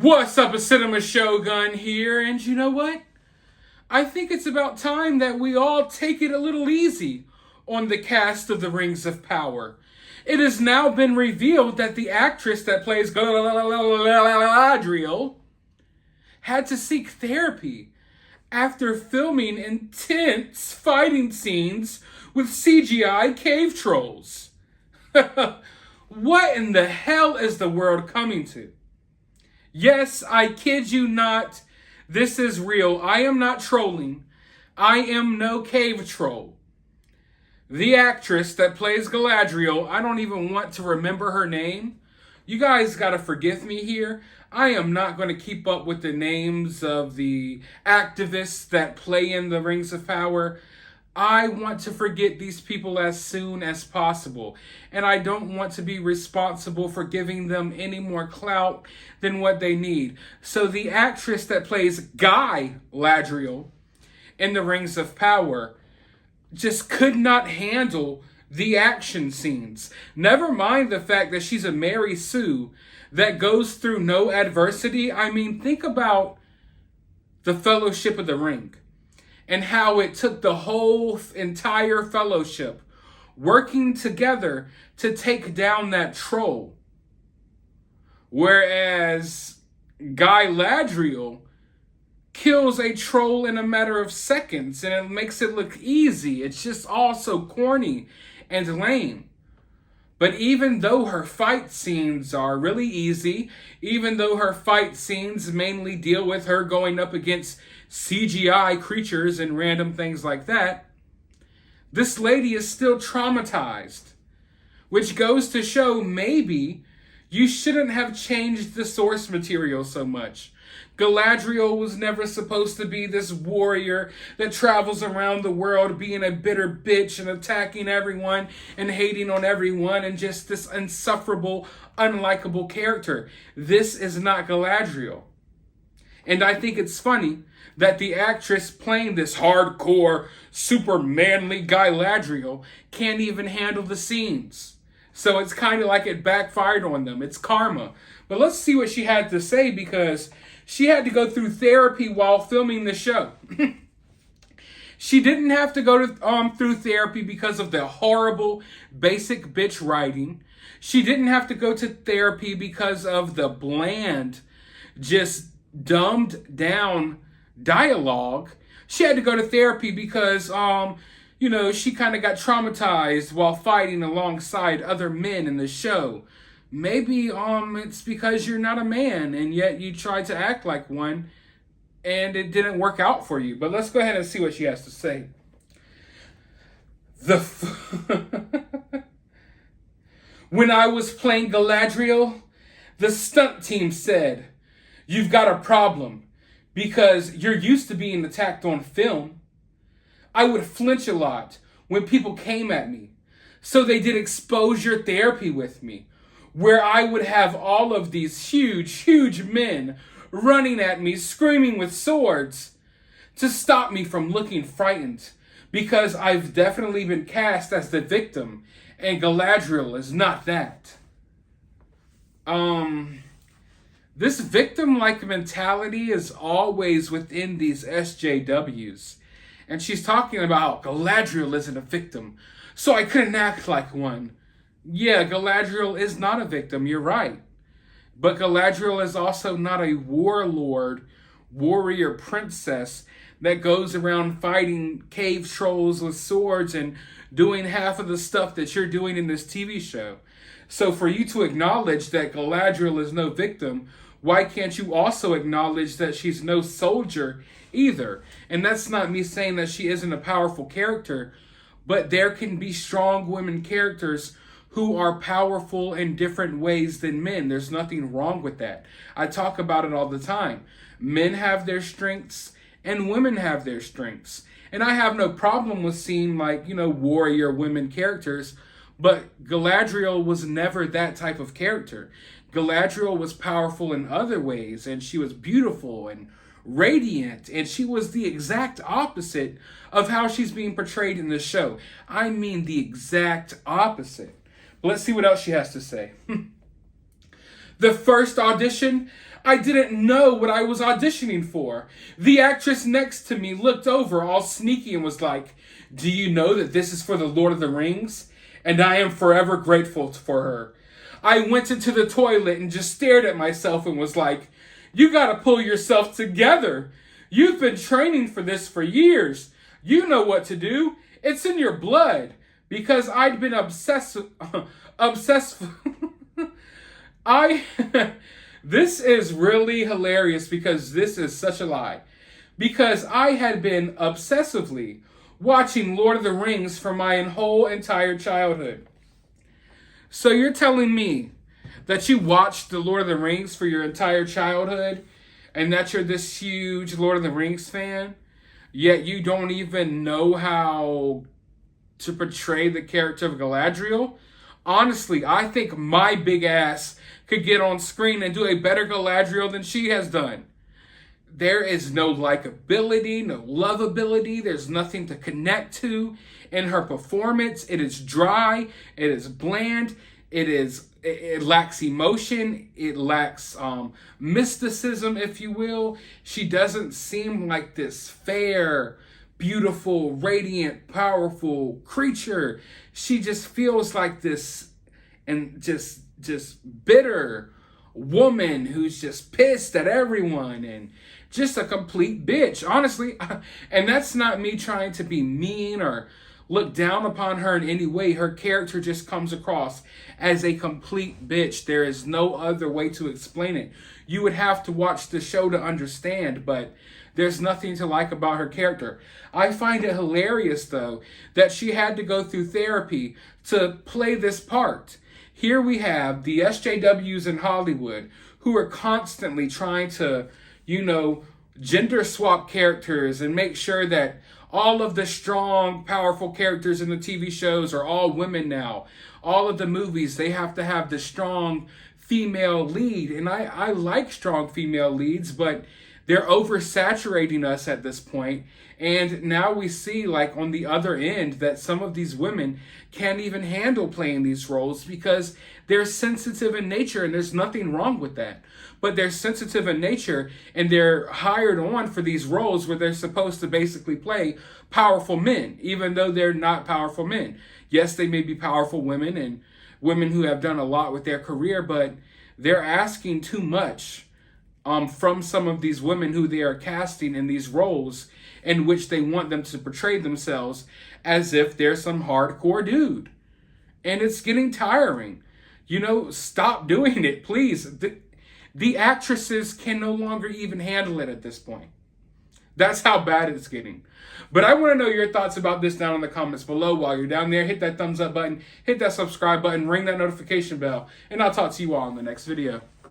What's up, a Cinema Shogun here, and you know what? I think it's about time that we all take it a little easy on the cast of The Rings of Power. It has now been revealed that the actress that plays Galadriel had to seek therapy after filming intense fighting scenes with CGI cave trolls. What in the hell is the world coming to? Yes, I kid you not. This is real. I am not trolling. I am no cave troll. The actress that plays Galadriel, I don't even want to remember her name. You guys gotta forgive me here. I am not going to keep up with the names of the activists that play in the Rings of Power. I want to forget these people as soon as possible. And I don't want to be responsible for giving them any more clout than what they need. So the actress that plays Galadriel in the Rings of Power just could not handle the action scenes. Never mind the fact that she's a Mary Sue that goes through no adversity. I mean, think about the Fellowship of the Ring and how it took the whole entire fellowship working together to take down that troll. Whereas Galadriel kills a troll in a matter of seconds and it makes it look easy. It's just all so corny and lame. But even though her fight scenes are really easy, even though her fight scenes mainly deal with her going up against CGI creatures and random things like that, this lady is still traumatized. Which goes to show maybe you shouldn't have changed the source material so much. Galadriel was never supposed to be this warrior that travels around the world being a bitter bitch and attacking everyone and hating on everyone and just this insufferable, unlikable character. This is not Galadriel. And I think it's funny that the actress playing this hardcore, super manly Galadriel can't even handle the scenes. So it's kind of like it backfired on them. It's karma. But let's see what she had to say, because she had to go through therapy while filming the show. She didn't have to go through therapy because of the horrible basic bitch writing. She didn't have to go to therapy because of the bland, just dumbed down dialogue. She had to go to therapy because, she kind of got traumatized while fighting alongside other men in the show. Maybe it's because you're not a man and yet you tried to act like one and it didn't work out for you. But let's go ahead and see what she has to say. When I was playing Galadriel, the stunt team said, "You've got a problem because you're used to being attacked on film." I would flinch a lot when people came at me. So they did exposure therapy with me, where I would have all of these huge men running at me, screaming with swords to stop me from looking frightened, because I've definitely been cast as the victim, and Galadriel is not that. This victim-like mentality is always within these SJWs. And she's talking about Galadriel isn't a victim, so I couldn't act like one. Yeah, Galadriel is not a victim, you're right. But Galadriel is also not a warlord, warrior princess that goes around fighting cave trolls with swords and doing half of the stuff that you're doing in this TV show. So for you to acknowledge that Galadriel is no victim, why can't you also acknowledge that she's no soldier either? And that's not me saying that she isn't a powerful character, but there can be strong women characters who are powerful in different ways than men. There's nothing wrong with that. I talk about it all the time. Men have their strengths and women have their strengths. And I have no problem with seeing warrior women characters, but Galadriel was never that type of character. Galadriel was powerful in other ways, and she was beautiful and radiant, and she was the exact opposite of how she's being portrayed in the show. I mean the exact opposite. Let's see what else she has to say. The first audition, I didn't know what I was auditioning for. The actress next to me looked over all sneaky and was like, "Do you know that this is for the Lord of the Rings?" And I am forever grateful for her. I went into the toilet and just stared at myself and was like, "You gotta pull yourself together. You've been training for this for years. You know what to do. It's in your blood." Because I'd been obsessed. I. This is really hilarious because this is such a lie. Because I had been obsessively watching Lord of the Rings for my whole entire childhood. So you're telling me that you watched the Lord of the Rings for your entire childhood and that you're this huge Lord of the Rings fan, yet you don't even know how to portray the character of Galadriel? Honestly, I think my big ass could get on screen and do a better Galadriel than she has done. There is no likability, no lovability. There's nothing to connect to in her performance. It is dry. It is bland. It lacks emotion. It lacks mysticism, if you will. She doesn't seem like this fair, beautiful, radiant, powerful creature. She just feels like this and just bitter woman who's just pissed at everyone and just a complete bitch, honestly. And that's not me trying to be mean or look down upon her in any way. Her character just comes across as a complete bitch. There is no other way to explain it. You would have to watch the show to understand, but there's nothing to like about her character. I find it hilarious, though, that she had to go through therapy to play this part. Here we have the SJWs in Hollywood who are constantly trying to, gender swap characters and make sure that all of the strong, powerful characters in the TV shows are all women now. All of the movies, they have to have the strong female lead. And I like strong female leads, but they're oversaturating us at this point. And now we see, like, on the other end, that some of these women can't even handle playing these roles because they're sensitive in nature, and there's nothing wrong with that. But they're sensitive in nature, and they're hired on for these roles where they're supposed to basically play powerful men, even though they're not powerful men. Yes, they may be powerful women and women who have done a lot with their career, but they're asking too much from some of these women who they are casting in these roles in which they want them to portray themselves as if they're some hardcore dude. And it's getting tiring. Stop doing it, please. The actresses can no longer even handle it at this point. That's how bad it's getting. But I want to know your thoughts about this down in the comments below. While you're down there, hit that thumbs up button, hit that subscribe button, ring that notification bell, and I'll talk to you all in the next video.